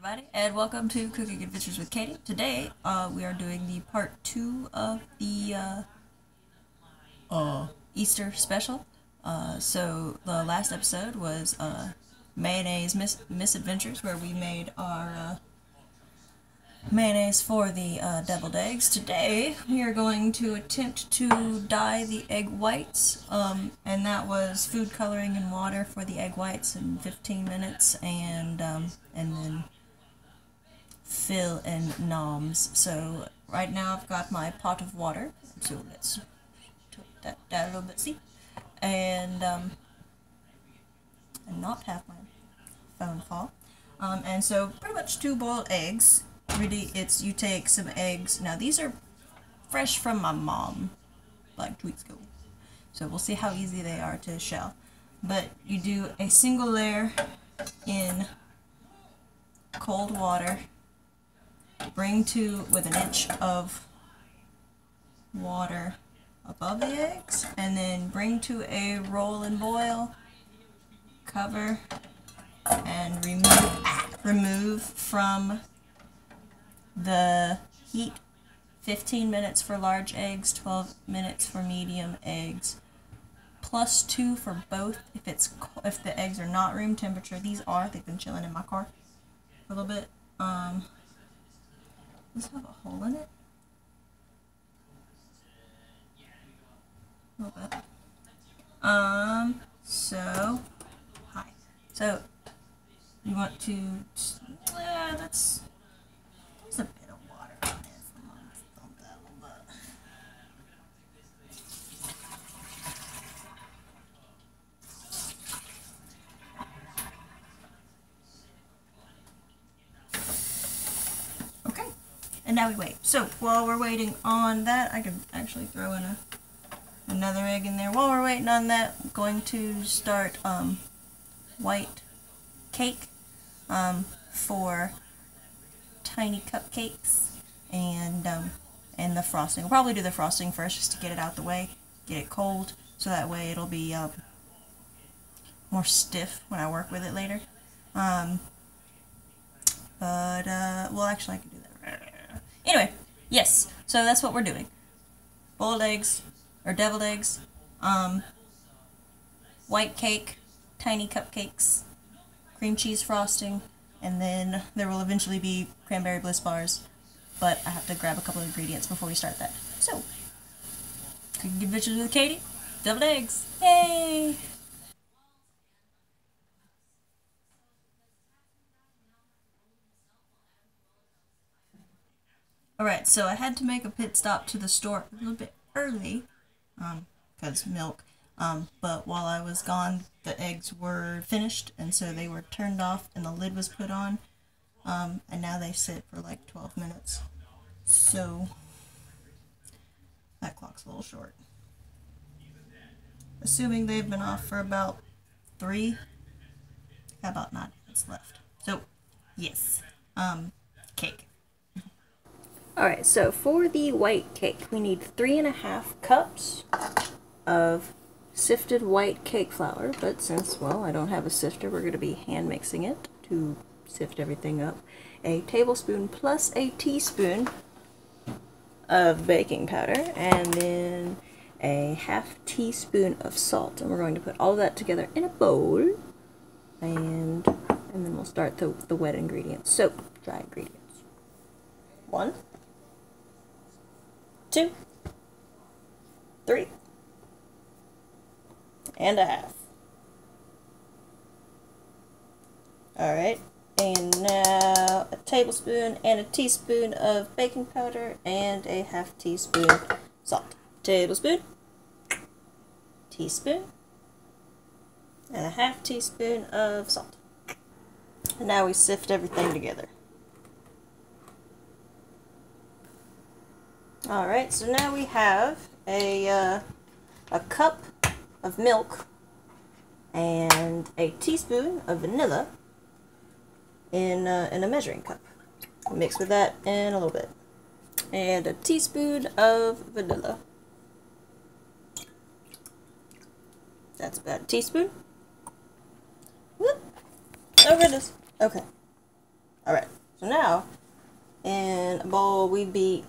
everybody, and welcome to Cooking Adventures with Katie. Today, we are doing the part 2 of the Easter special. So the last episode was mayonnaise misadventures, where we made our mayonnaise for the deviled eggs. Today, we are going to attempt to dye the egg whites, and that was food coloring and water for the egg whites in 15 minutes, and then fill and noms. So right now I've got my pot of water, so let's tilt that down a little bit, see, and not have my phone fall. And so pretty much 2 boiled eggs. Really, it's you take some eggs. Now these are fresh from my mom, like 2 weeks ago. So we'll see how easy they are to shell. But you do a single layer in cold water. Bring to with an inch of water above the eggs, and then bring to a roll and boil. Cover and remove from the heat. 15 minutes for large eggs, 12 minutes for medium eggs, +2 for both if the eggs are not room temperature. They've been chilling in my car a little bit. Does this have a hole in it? A little bit. So you want to, there's a bit of water on this. I'm gonna dump that a little bit. Okay, and now we wait. So while we're waiting on that, I can actually throw in another egg in there. While we're waiting on that, I'm going to start white cake for tiny cupcakes, and the frosting. We'll probably do the frosting first just to get it out the way, get it cold, so that way it'll be more stiff when I work with it later. Well, actually I can do that. Anyway, yes, so that's what we're doing. Boiled eggs, or deviled eggs, white cake, tiny cupcakes, cream cheese frosting, and then there will eventually be cranberry bliss bars, but I have to grab a couple of ingredients before we start that. So, Cooking Adventures with Katie, deviled eggs, yay! Alright, so I had to make a pit stop to the store a little bit early, because milk, but while I was gone, the eggs were finished, and so they were turned off and the lid was put on, and now they sit for like 12 minutes, so that clock's a little short. Assuming they've been off for about 3, got about 9 minutes left. So, yes, cake. Alright, so for the white cake, we need 3½ cups of sifted white cake flour, but since, well, I don't have a sifter, we're going to be hand mixing it to sift everything up. A tablespoon plus a teaspoon of baking powder, and then a ½ teaspoon of salt, and we're going to put all of that together in a bowl, and then we'll start the wet ingredients. So, dry ingredients. 1, 2, 3, and a half. Alright, and now a tablespoon and a teaspoon of baking powder and a ½ teaspoon salt. Tablespoon, teaspoon, and a ½ teaspoon of salt. And now we sift everything together. Alright, so now we have a cup of milk and a teaspoon of vanilla in a measuring cup. Mix with that in a little bit. And a teaspoon of vanilla. That's about a teaspoon. Whoop. Oh goodness. Okay. Alright, so now in a bowl we beat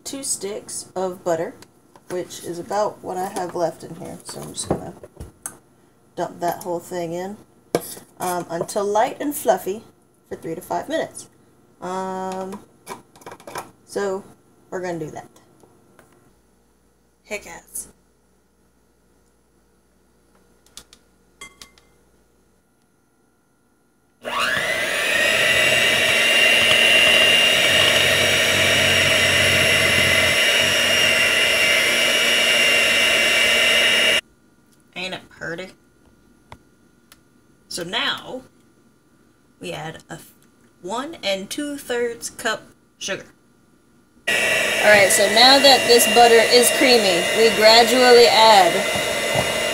2 sticks of butter, which is about what I have left in here. So I'm just gonna dump that whole thing in until light and fluffy for 3 to 5 minutes. So we're gonna do that. Hey cats. Ain't it pretty? So now we add a 1 2/3 cup sugar. Alright, so now that this butter is creamy, we gradually add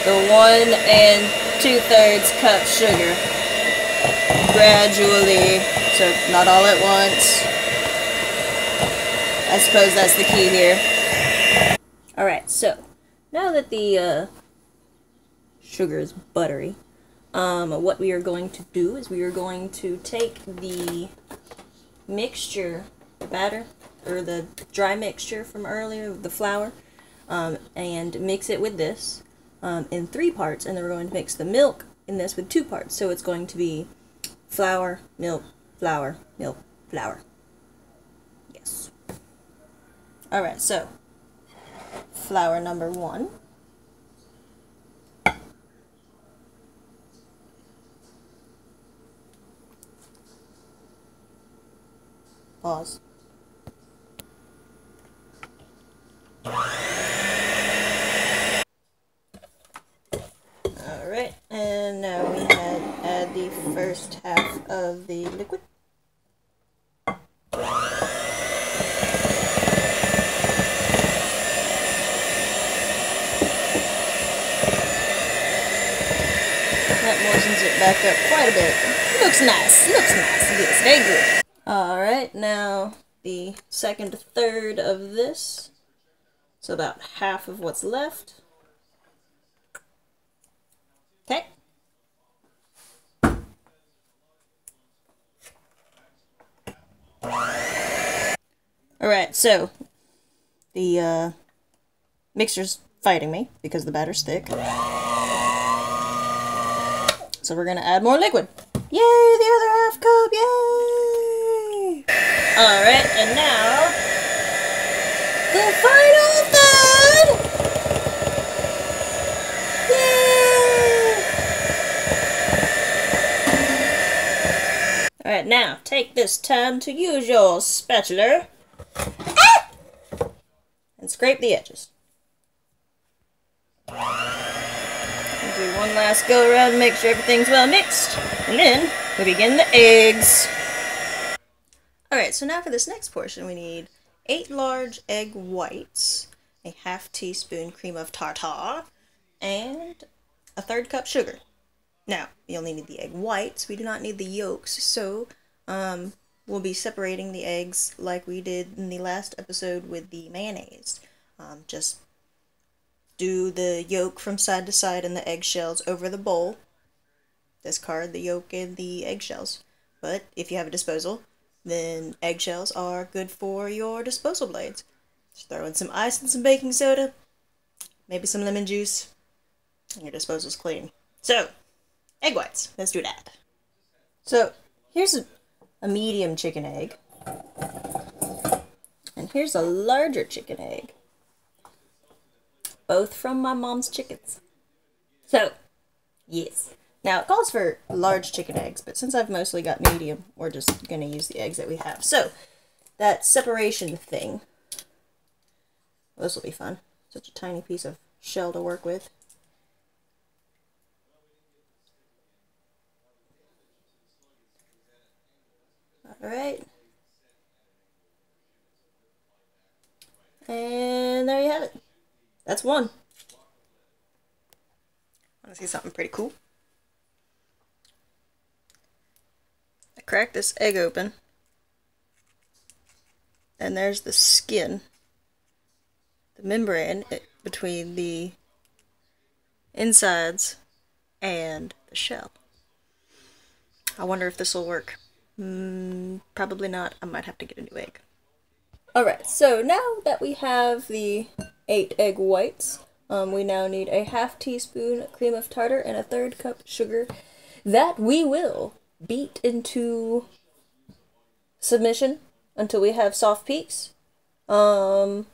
the 1 2/3 cup sugar. Gradually, so not all at once. I suppose that's the key here. Alright, so now that the sugar is buttery, what we are going to do is we are going to take the mixture, the batter, or the dry mixture from earlier, the flour, and mix it with this in 3 parts, and then we're going to mix the milk in this with 2 parts. So it's going to be flour, milk, flour, milk, flour. Yes. Alright, so flour number 1. Pause. Alright, and now we add the first half of the liquid. That moistens it back up quite a bit. Looks nice, yes, very good. Alright, now the second third of this, so about half of what's left. Okay. Alright, so the mixer's fighting me because the batter's thick. So we're gonna add more liquid. Yay, the other half cup, yay! Alright, and now the final third! Yay! Alright, now take this time to use your spatula and scrape the edges. Do one last go around and make sure everything's well mixed, and then we begin the eggs. Alright, so now for this next portion we need 8 large egg whites, a ½ teaspoon cream of tartar, and a 1/3 cup sugar. Now, we only need the egg whites, we do not need the yolks, so we'll be separating the eggs like we did in the last episode with the mayonnaise. Just do the yolk from side to side and the eggshells over the bowl. Discard the yolk and the eggshells. But if you have a disposal, then eggshells are good for your disposal blades. Just throw in some ice and some baking soda, maybe some lemon juice, and your disposal's clean. So, egg whites. Let's do that. So, here's a medium chicken egg. And here's a larger chicken egg. Both from my mom's chickens. So, yes. Now, it calls for large chicken eggs, but since I've mostly got medium, we're just going to use the eggs that we have. So, that separation thing, this will be fun. Such a tiny piece of shell to work with. Alright. And there you have it. That's one. Want to see something pretty cool? I cracked this egg open, and there's the skin, the membrane between the insides and the shell. I wonder if this will work. Probably not. I might have to get a new egg. Alright, so now that we have the 8 egg whites, we now need a ½ teaspoon cream of tartar and a 1/3 cup sugar that we will beat into submission until we have soft peaks. And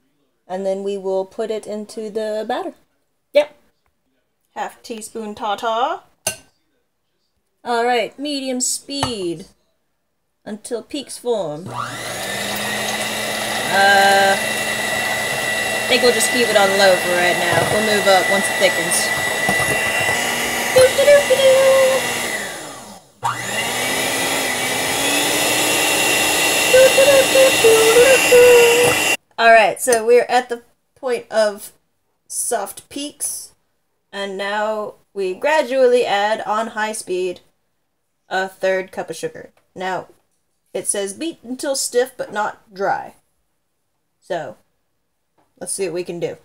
then we will put it into the batter. Yep. ½ teaspoon tartar. Alright, medium speed until peaks form. I think we'll just keep it on low for right now. We'll move up once it thickens. Alright, so we're at the point of soft peaks, and now we gradually add on high speed a 1/3 cup of sugar. Now, it says beat until stiff but not dry. So, let's see what we can do.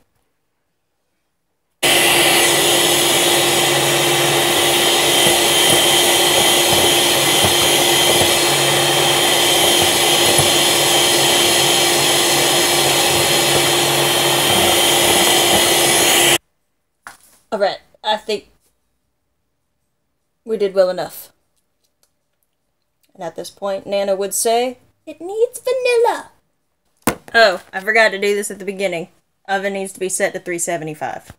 Alright, I think we did well enough. And at this point, Nana would say, it needs vanilla. Oh, I forgot to do this at the beginning. Oven needs to be set to 375.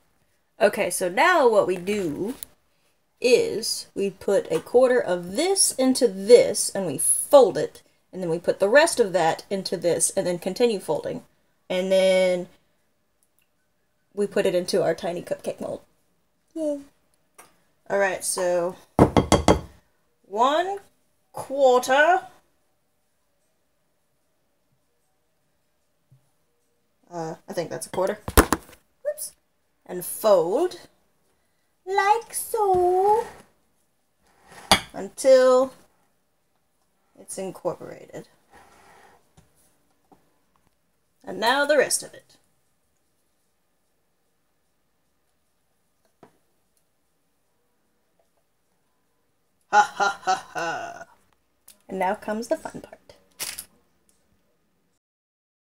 Okay, so now what we do is we put 1/4 of this into this, and we fold it, and then we put the rest of that into this, and then continue folding. And then we put it into our tiny cupcake mold. Yay. Alright, so 1/4. I think that's 1/4. Whoops. And fold like so until it's incorporated. And now the rest of it. Ha ha ha ha. And now comes the fun part.